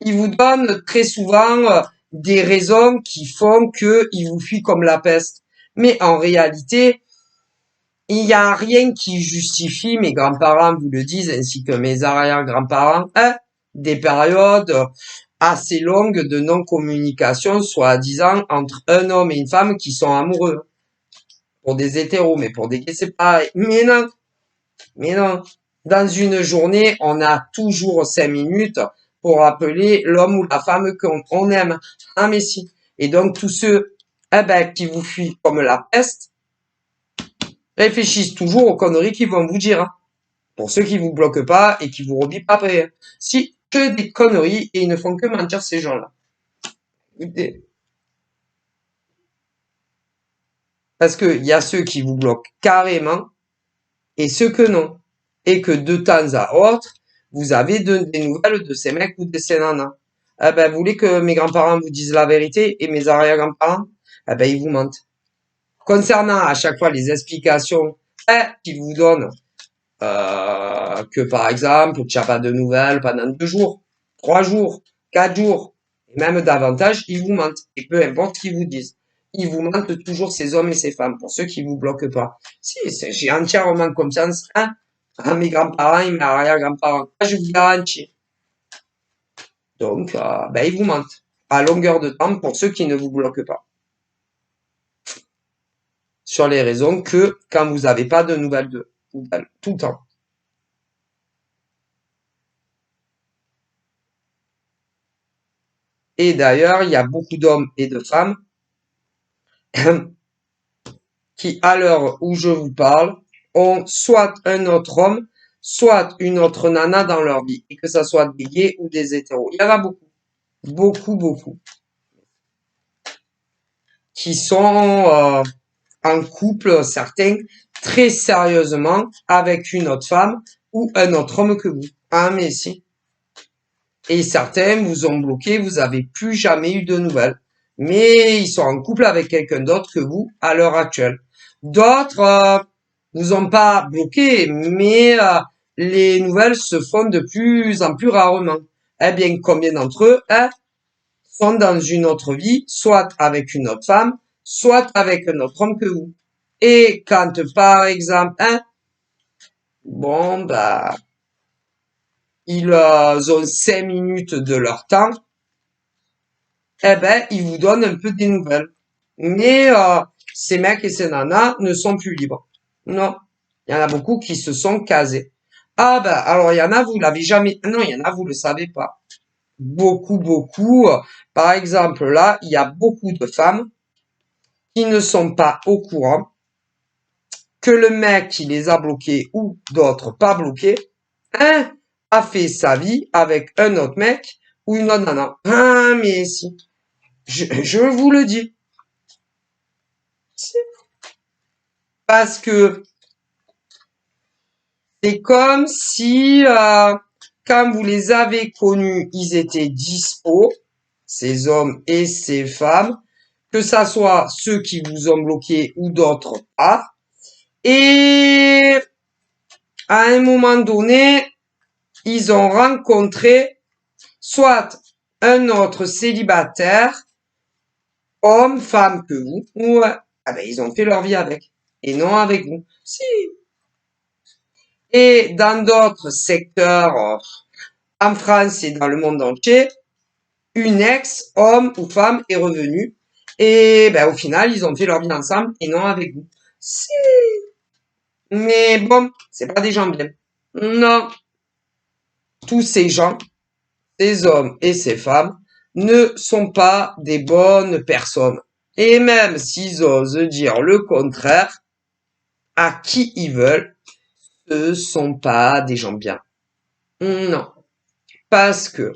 ils vous donnent très souvent des raisons qui font qu'ils vous fuient comme la peste. Mais en réalité, il n'y a rien qui justifie, mes grands-parents vous le disent, ainsi que mes arrière-grands-parents, hein, des périodes assez longues de non-communication, soi-disant, entre un homme et une femme qui sont amoureux. Pour des hétéros, mais pour des gays, c'est pareil. Mais non, mais non. Dans une journée, on a toujours 5 minutes pour appeler l'homme ou la femme qu'on aime. Ah, mais si. Et donc, tous ceux, eh ben, qui vous fuient comme la peste, réfléchissent toujours aux conneries qu'ils vont vous dire. Hein. Pour ceux qui vous bloquent pas et qui vous rebipent après. Hein. Si, que des conneries et ils ne font que mentir ces gens-là. Écoutez. Parce que y a ceux qui vous bloquent carrément et ceux que non. Et que de temps à autre, vous avez des nouvelles de ces mecs ou de ces nanas. Eh ben, vous voulez que mes grands-parents vous disent la vérité et mes arrière-grands-parents? Eh ben, ils vous mentent. Concernant à chaque fois les explications qu'ils vous donnent, que par exemple, tu n'as pas de nouvelles pendant 2 jours, 3 jours, 4 jours, et même davantage, ils vous mentent. Et peu importe ce qu'ils vous disent. Ils vous mentent toujours ces hommes et ces femmes, pour ceux qui vous bloquent pas. Si, j'ai entièrement confiance, hein, à mes grands-parents et mes arrière-grands-parents. Je vous garantis. Donc, ben, ils vous mentent. À longueur de temps, pour ceux qui ne vous bloquent pas. Sur les raisons que quand vous n'avez pas de nouvelles d'eux, tout le temps. Et d'ailleurs, il y a beaucoup d'hommes et de femmes qui, à l'heure où je vous parle, ont soit un autre homme, soit une autre nana dans leur vie. Et que ça soit des gays ou des hétéros. Il y en a beaucoup. Beaucoup, beaucoup. qui sont en couple, certains, très sérieusement avec une autre femme ou un autre homme que vous. Ah, mais si. Et certains vous ont bloqué, vous avez plus jamais eu de nouvelles. Mais ils sont en couple avec quelqu'un d'autre que vous à l'heure actuelle. D'autres vous ont pas bloqué, mais les nouvelles se font de plus en plus rarement. Eh bien, combien d'entre eux sont dans une autre vie, soit avec une autre femme, soit avec un autre homme que vous. Et quand, par exemple, bon, bah, ils ont 5 minutes de leur temps, eh ben, ils vous donnent un peu des nouvelles. Mais ces mecs et ces nanas ne sont plus libres. Non. Il y en a beaucoup qui se sont casés. Ah ben, alors il y en a, vous l'avez jamais... Non, il y en a, vous le savez pas. Beaucoup, beaucoup. Par exemple, là, il y a beaucoup de femmes qui ne sont pas au courant que le mec qui les a bloqués ou d'autres pas bloqués, a fait sa vie avec un autre mec ou une autre nana. Ah, mais si. Je vous le dis. Parce que c'est comme si, quand vous les avez connus, ils étaient dispo, ces hommes et ces femmes, que ça soit ceux qui vous ont bloqué ou d'autres pas. Et à un moment donné, ils ont rencontré soit un autre célibataire, homme, femme que vous, ou ils ont fait leur vie avec, et non avec vous. Si. Et dans d'autres secteurs, en France et dans le monde entier, une ex, homme ou femme, est revenue. Et au final, ils ont fait leur vie ensemble et non avec vous. Si. Mais bon, c'est pas des gens bien. Non. Tous ces gens, ces hommes et ces femmes, ne sont pas des bonnes personnes. Et même s'ils osent dire le contraire, à qui ils veulent, ce sont pas des gens bien. Non. Parce que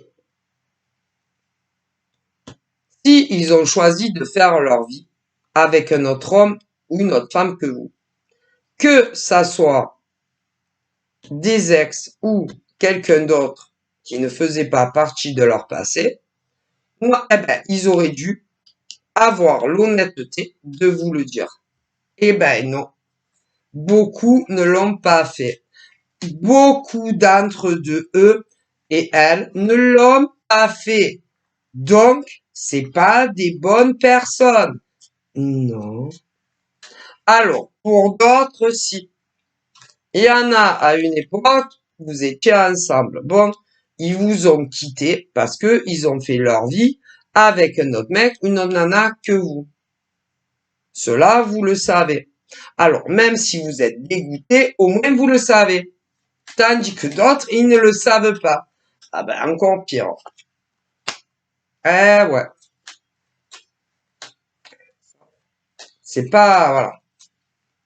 si ils ont choisi de faire leur vie avec un autre homme ou une autre femme que vous, que ça soit des ex ou quelqu'un d'autre qui ne faisait pas partie de leur passé, ils auraient dû avoir l'honnêteté de vous le dire. Eh ben non, beaucoup ne l'ont pas fait. Beaucoup d'entre eux et elles ne l'ont pas fait. Donc, c'est pas des bonnes personnes. Non. Alors, pour d'autres, si. Il y en a à une époque, vous étiez ensemble. Bon, ils vous ont quitté parce que ils ont fait leur vie avec un autre mec, une autre nana que vous. Cela, vous le savez. Alors, même si vous êtes dégoûté, au moins vous le savez. Tandis que d'autres, ils ne le savent pas. Ah ben, encore pire. Eh ouais. C'est pas, voilà.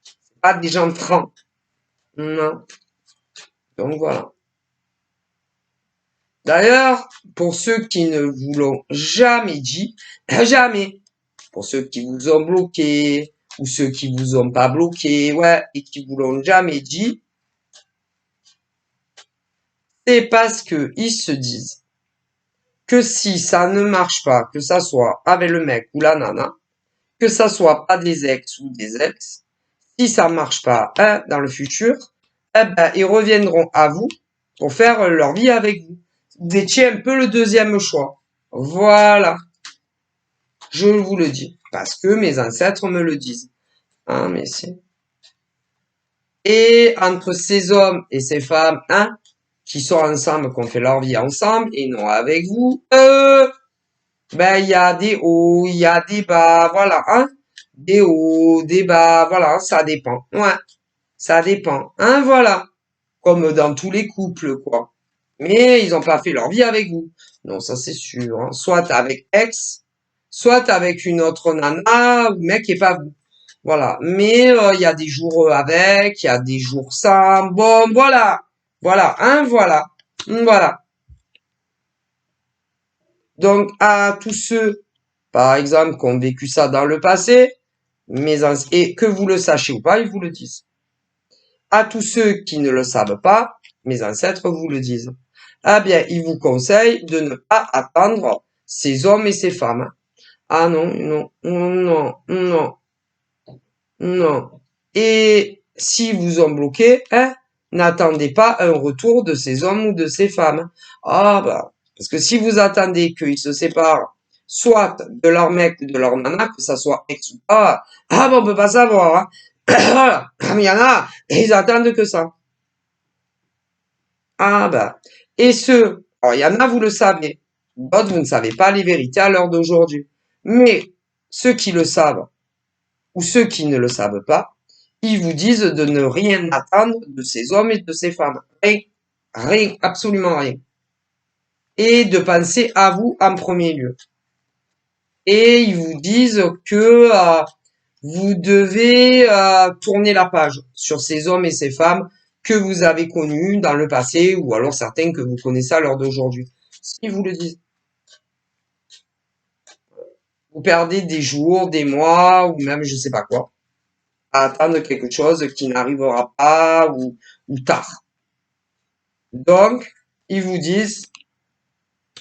C'est pas des gens francs. Non. Donc voilà. D'ailleurs, pour ceux qui ne vous l'ont jamais dit, jamais. Pour ceux qui vous ont bloqué, ou ceux qui vous ont pas bloqué, ouais, et qui vous l'ont jamais dit, c'est parce que ils se disent que si ça ne marche pas, que ça soit avec le mec ou la nana, que ça soit pas des ex ou des ex, si ça marche pas dans le futur, ils reviendront à vous pour faire leur vie avec vous. Vous étiez un peu le deuxième choix. Voilà. Je vous le dis. Parce que mes ancêtres me le disent. Hein, mais c'est. Et entre ces hommes et ces femmes, qui sont ensemble, qui ont fait leur vie ensemble, et non avec vous, il y a des hauts, il y a des bas, voilà, des hauts, des bas, voilà, ça dépend. Ouais, ça dépend. Voilà. Comme dans tous les couples, quoi. Mais ils ont pas fait leur vie avec vous. Non, ça c'est sûr. Soit avec ex, soit avec une autre nana ou mec et pas vous. Voilà. Mais il y a des jours avec, il y a des jours sans. Bon, voilà. Voilà, voilà. Voilà. Donc à tous ceux par exemple, qui ont vécu ça dans le passé, et que vous le sachiez ou pas, ils vous le disent. À tous ceux qui ne le savent pas, mes ancêtres vous le disent. Eh bien, ils vous conseillent de ne pas attendre ces hommes et ces femmes. Ah non, non, non, non, non. Et si vous ont bloqué, hein, n'attendez pas un retour de ces hommes ou de ces femmes. Ah bah, parce que si vous attendez qu'ils se séparent, soit de leur mec ou de leur nana, que ça soit ex ou pas, ah bon, on peut pas savoir, hein. Voilà. Mais il y en a, ils attendent que ça. Ah bah. Et ceux, alors il y en a, vous le savez. D'autres, vous ne savez pas les vérités à l'heure d'aujourd'hui. Mais ceux qui le savent, ou ceux qui ne le savent pas, ils vous disent de ne rien attendre de ces hommes et de ces femmes. Rien, rien, absolument rien. Et de penser à vous en premier lieu. Et ils vous disent que vous devez tourner la page sur ces hommes et ces femmes que vous avez connus dans le passé, ou alors certains que vous connaissez à l'heure d'aujourd'hui. Ils vous le disent. Vous perdez des jours, des mois, ou même je sais pas quoi, à attendre quelque chose qui n'arrivera pas ou tard. Donc, ils vous disent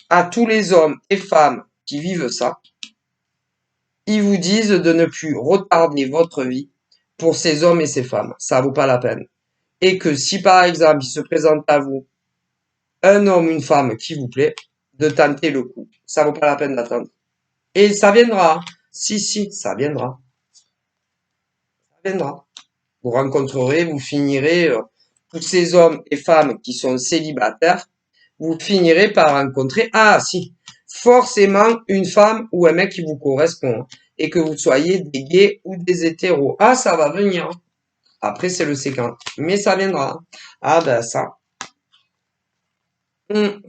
à tous les hommes et femmes qui vivent ça, ils vous disent de ne plus retarder votre vie pour ces hommes et ces femmes. Ça vaut pas la peine. Et que si par exemple il se présente à vous un homme, une femme qui vous plaît, de tenter le coup. Ça vaut pas la peine d'attendre. Et ça viendra. Si, si, ça viendra. Ça viendra. Vous rencontrerez, vous finirez tous ces hommes et femmes qui sont célibataires, vous finirez par rencontrer, ah si, forcément une femme ou un mec qui vous correspond, et que vous soyez des gays ou des hétéros. Ah, ça va venir. Après, c'est le séquent. Mais ça viendra. Ah ben ça.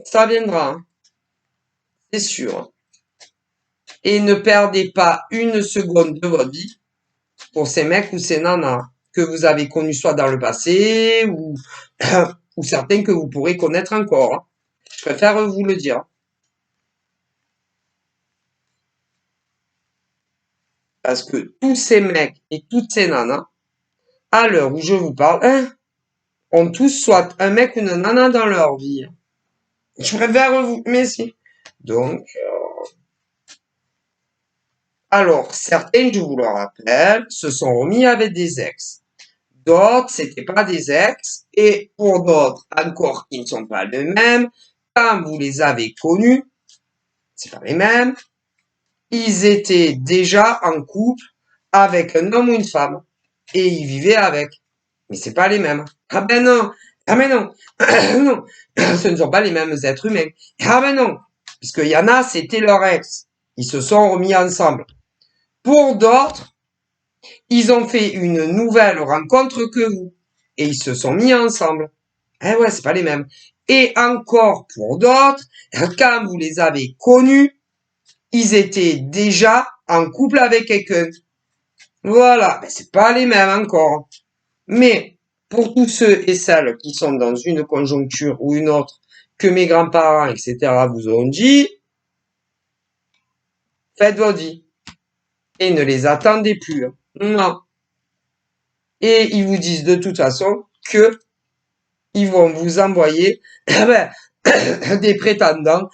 Ça viendra. C'est sûr. Et ne perdez pas une seconde de votre vie pour ces mecs ou ces nanas que vous avez connus soit dans le passé ou certains que vous pourrez connaître encore. Je préfère vous le dire. Parce que tous ces mecs et toutes ces nanas, à l'heure où je vous parle, ont tous soit un mec ou une nana dans leur vie. Je préfère vous, mais si. Donc, alors, certains, je vous le rappelle, se sont remis avec des ex. D'autres, c'était pas des ex. Et pour d'autres, encore, ils ne sont pas les mêmes. Quand vous les avez connus, c'est pas les mêmes. Ils étaient déjà en couple avec un homme ou une femme. Et ils vivaient avec. Mais c'est pas les mêmes. Ah ben non. Ah ben non. Non. Ce ne sont pas les mêmes êtres humains. Ah ben non. Puisqu'il y en a, c'était leur ex. Ils se sont remis ensemble. Pour d'autres, ils ont fait une nouvelle rencontre que vous. Et ils se sont mis ensemble. Eh ouais, c'est pas les mêmes. Et encore pour d'autres, quand vous les avez connus, ils étaient déjà en couple avec quelqu'un. Voilà, ben, c'est pas les mêmes encore. Mais pour tous ceux et celles qui sont dans une conjoncture ou une autre que mes grands-parents, etc. vous ont dit, faites votre vie. Et ne les attendez plus. Non. Et ils vous disent de toute façon que ils vont vous envoyer des prétendants,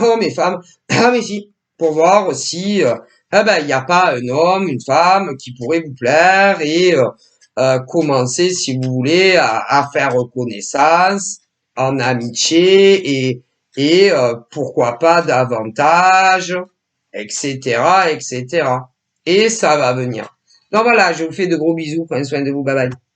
hommes et femmes, ah mais si, pour voir si il n'y a pas un homme, une femme qui pourrait vous plaire et commencer, si vous voulez, à faire connaissance en amitié et pourquoi pas davantage, etc., etc. Et ça va venir. Donc voilà, je vous fais de gros bisous, prenez soin de vous, bye bye.